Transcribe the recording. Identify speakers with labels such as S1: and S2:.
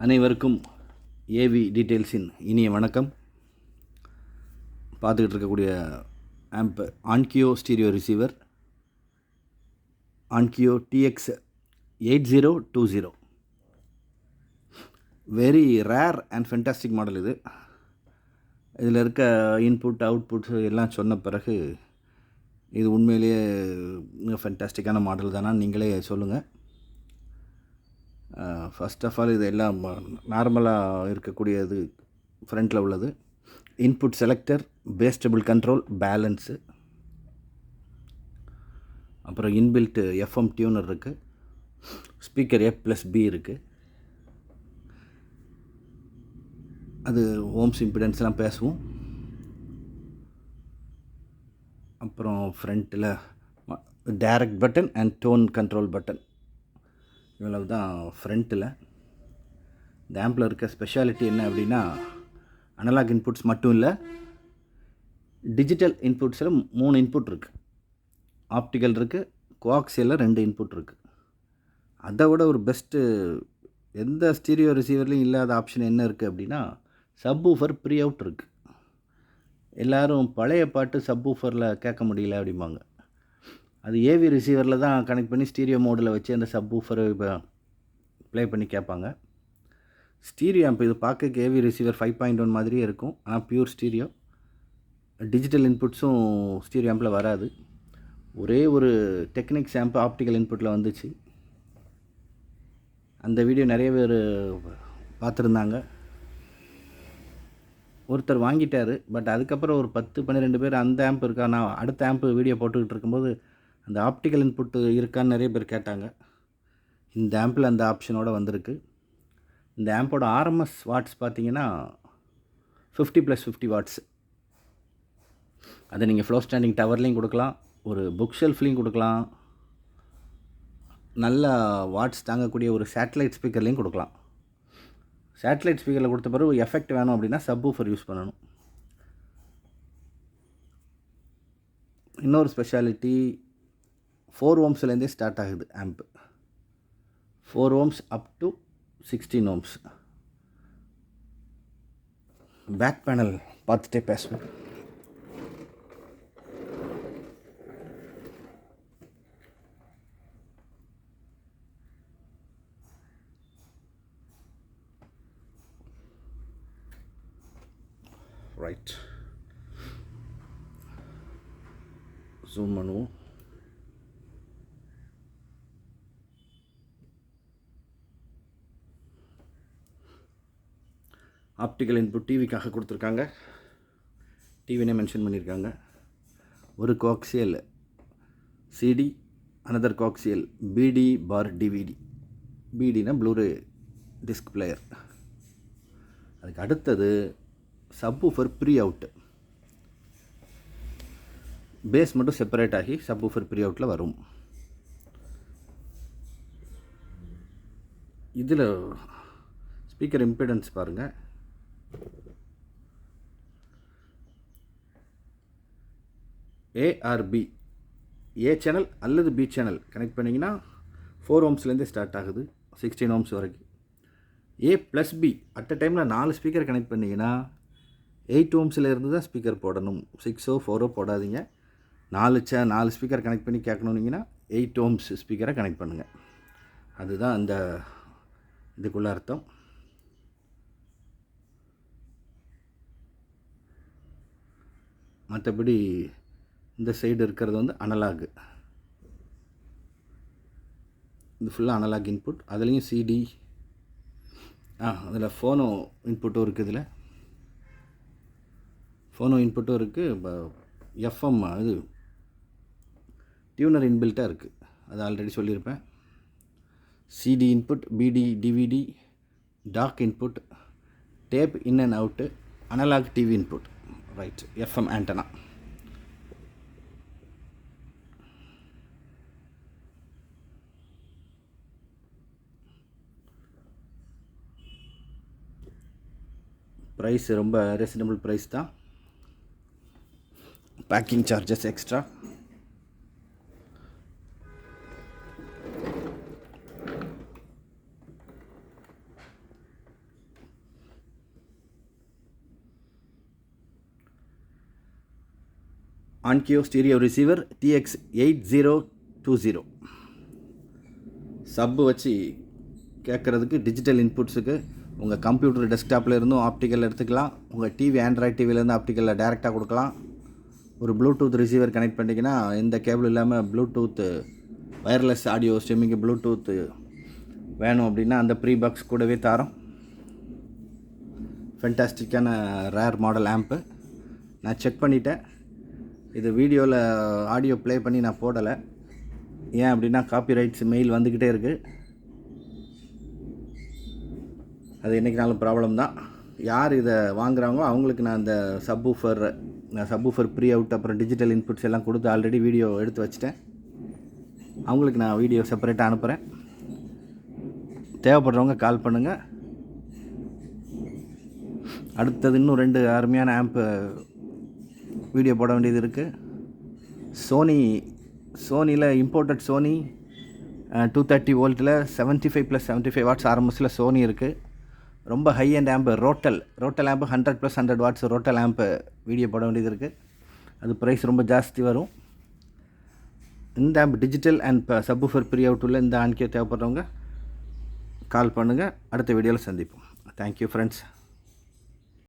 S1: அனைவருக்கும் ஏவி டீட்டெயில்ஸின் இனிய வணக்கம். பார்த்துக்கிட்டு இருக்கக்கூடிய amp ஆன்கியோ stereo receiver ஆன்கியோ dx 8020. Very rare and fantastic model இது. இதில் இருக்க இன்புட் அவுட்புட்ஸ் எல்லாம் சொன்ன பிறகு இது உண்மையிலேயே ஃபென்டாஸ்டிக்கான மாடல் தானா நீங்களே சொல்லுங்கள். ஃபஸ்ட் ஆஃப் ஆல் இது எல்லாம் நார்மலாக இருக்கக்கூடியது. ஃப்ரண்ட்டில் உள்ளது input selector, bass treble control, balance, அப்புறம் இன்பில்ட் எஃப்எம் டியூனர் இருக்குது, ஸ்பீக்கர் A+B இருக்குது. அது ஓம்ஸ் இம்பிடன்ஸ்லாம் பேசுவோம். அப்புறம் ஃப்ரண்ட்டில் direct button and tone control button, இவ்வளவு தான் ஃப்ரண்ட்டில். இந்த ஆம்பில் இருக்க ஸ்பெஷாலிட்டி என்ன அப்படின்னா, அனலாக் இன்புட்ஸ் மட்டும் இல்லை, டிஜிட்டல் இன்புட்ஸில் 3 இன்புட் இருக்குது, ஆப்டிக்கல் இருக்குது, கோஆக்சியலில் 2 இன்புட் இருக்குது. அதை விட ஒரு பெஸ்ட்டு எந்த ஸ்டீரியோ ரிசீவர்லேயும் இல்லாத ஆப்ஷன் என்ன இருக்குது அப்படின்னா, சப்வூஃபர் ப்ரீ அவுட் இருக்குது. எல்லோரும் பழைய பாட்டு சப்வூஃபரில் கேட்க முடியல அப்படிம்பாங்க. அது ஏவி ரிசீவரில் தான் கனெக்ட் பண்ணி ஸ்டீரியோ மோடில் வச்சு அந்த சப்வூஃபரை இப்போ ப்ளே பண்ணி கேட்பாங்க. ஸ்டீரியோ ஆம்ப் இது பார்க்க ஏவி ரிசீவர் 5.1 மாதிரியே இருக்கும், ஆனால் பியூர் ஸ்டீரியோ. டிஜிட்டல் இன்புட்ஸும் ஸ்டீரியோ ஆம்பில் வராது. ஒரே ஒரு டெக்னிக்ஸ் ஆம்ப் ஆப்டிக்கல் இன்புட்டில் வந்துச்சு. அந்த வீடியோ நிறைய பேர் பார்த்துருந்தாங்க. ஒருத்தர் வாங்கிட்டார். பட் அதுக்கப்புறம் ஒரு 10-12 பேர் அந்த ஆம்ப் இருக்கா, நான் அடுத்த ஆம்ப் வீடியோ போட்டுக்கிட்டு இருக்கும்போது அந்த ஆப்டிக்கல் இன்புட்டு இருக்கான்னு நிறைய பேர் கேட்டாங்க. இந்த ஆம்பில் அந்த ஆப்ஷனோடு வந்திருக்கு. இந்த ஆம்போட ஆர்எம்எஸ் வாட்ஸ் பார்த்தீங்கன்னா 50+50 வாட்ஸ். அதை நீங்கள் ஃப்ளோ ஸ்டாண்டிங் டவர்லேயும் கொடுக்கலாம், ஒரு புக் ஷெல்ஃப்லேயும் கொடுக்கலாம், நல்ல வாட்ஸ் தாங்கக்கூடிய ஒரு சேட்டலைட் ஸ்பீக்கர்லேயும் கொடுக்கலாம். சேட்டலைட் ஸ்பீக்கரில் கொடுத்த பிறகு எஃபெக்ட் வேணும் அப்படின்னா சப்வூஃபர் யூஸ் பண்ணணும். இன்னொரு ஸ்பெஷாலிட்டி, 4 ohmsலேருந்தே ஸ்டார்ட் ஆகுது amp. 4 ohms up to 16 ohms. Back panel பார்த்துட்டே பேசுவோம். ரைட், ஜூம் பண்ணுவோம். ஆப்டிக்கல் இன்புட் டிவிக்காக கொடுத்துருக்காங்க. டிவினே மென்ஷன் பண்ணியிருக்காங்க. ஒரு coaxial CD, another coaxial BD/DVD. பிடினா ப்ளூரே டிஸ்க் பிளேயர். அதுக்கு அடுத்தது சப்வூஃபர் ப்ரீ அவுட்டு. பேஸ் மட்டும் செப்பரேட் ஆகி சப்வூஃபர் ப்ரீ அவுட்டில் வரும். இதில் ஸ்பீக்கர் இம்பிடன்ஸ் பாருங்கள். A or B, A channel அல்லது பி சேனல் கனெக்ட் பண்ணிங்கன்னா 4 ohmsலேருந்து ஸ்டார்ட் ஆகுது 16 ohms வரைக்கும். A+B அட் அ டைமில் 4 ஸ்பீக்கர் கனெக்ட் பண்ணிங்கன்னா 8 ohmsலேருந்து தான் ஸ்பீக்கர் போடணும். 6ஓ 4ஓ போடாதீங்க. 4 ஸ்பீக்கர் கனெக்ட் பண்ணி கேட்கணுன்னீங்கன்னா 8 ohms ஸ்பீக்கரை கனெக்ட் பண்ணுங்கள். அதுதான் அந்த இதுக்குள்ள அர்த்தம். மற்றபடி இந்த சைடு இருக்கிறது வந்து அனலாகு. இது ஃபுல்லாக அனலாக் இன்புட். அதுலேயும் சிடி, அதில் ஃபோனோ இன்புட்டும் இருக்குது. இதில் ஃபோனோ இன்புட்டும் இருக்குது. எஃப்எம் இது டியூனர் இன்பில்ட்டாக இருக்குது, அது ஆல்ரெடி சொல்லியிருப்பேன். CD input, BD/DVD, dock input, tape in and out, analogue TV input. Right, FM antenna. Price ரொம்ப ரீசனபிள் ப்ரைஸ் தான். Packing charges extra. Onkyo stereo receiver TX8020. Sub வச்சு கேட்குறதுக்கு டிஜிட்டல் இன்புட்ஸுக்கு உங்கள் கம்ப்யூட்டர் டெஸ்க்டாப்பில் இருந்தும் ஆப்டிக்கல் எடுத்துக்கலாம். உங்கள் டிவி ஆண்ட்ராய்ட் டிவிலேருந்து ஆப்டிக்கலில் டேரெக்டாக கொடுக்கலாம். ஒரு ப்ளூடூத் ரிசீவர் கனெக்ட் பண்ணிங்கன்னா எந்த கேபிள் இல்லாமல் bluetooth wireless audio streaming bluetooth வேணும் அப்படின்னா அந்த ப்ரீ பாக்ஸ் கூடவே தரோம். ஃபென்டாஸ்டிக்கான ரேர் மாடல் ஆம்ப்பு. நான் செக் பண்ணிட்டேன். இது வீடியோவில் ஆடியோ ப்ளே பண்ணி நான் போடலை. ஏன் அப்படின்னா காப்பிரைட்ஸ் மெயில் வந்துக்கிட்டே இருக்குது. அது என்றைக்குனாலும் ப்ராப்ளம் தான். யார் இதை வாங்குகிறாங்களோ அவங்களுக்கு நான் இந்த சப்வூஃபர் ப்ரீ அவுட் அப்புறம் டிஜிட்டல் இன்புட்ஸ் எல்லாம் கொடுத்து ஆல்ரெடி வீடியோ எடுத்து வச்சுட்டேன். அவங்களுக்கு நான் வீடியோ செப்பரேட்டாக அனுப்புகிறேன். தேவைப்படுறவங்க கால் பண்ணுங்கள். அடுத்தது இன்னும் 2 அருமையான ஆம்ப்பு வீடியோ போட வேண்டியது இருக்குது. சோனியில் இம்போர்ட்டட் சோனி 230 வோல்ட்டில் 75+75 வாட்ஸ் ஆர்எம்எஸில் சோனி இருக்குது. ரொம்ப high and amp Rotel amp 100+100 watts Rotel amp video போட வேண்டியது இருக்குது. அது ப்ரைஸ் ரொம்ப ஜாஸ்தி வரும். இந்த amp digital and subwoofer pre out உள்ள இந்த ஆன்கியோ தேவைப்படுறவங்க கால் பண்ணுங்கள். அடுத்த வீடியோவில் சந்திப்போம். Thank you friends.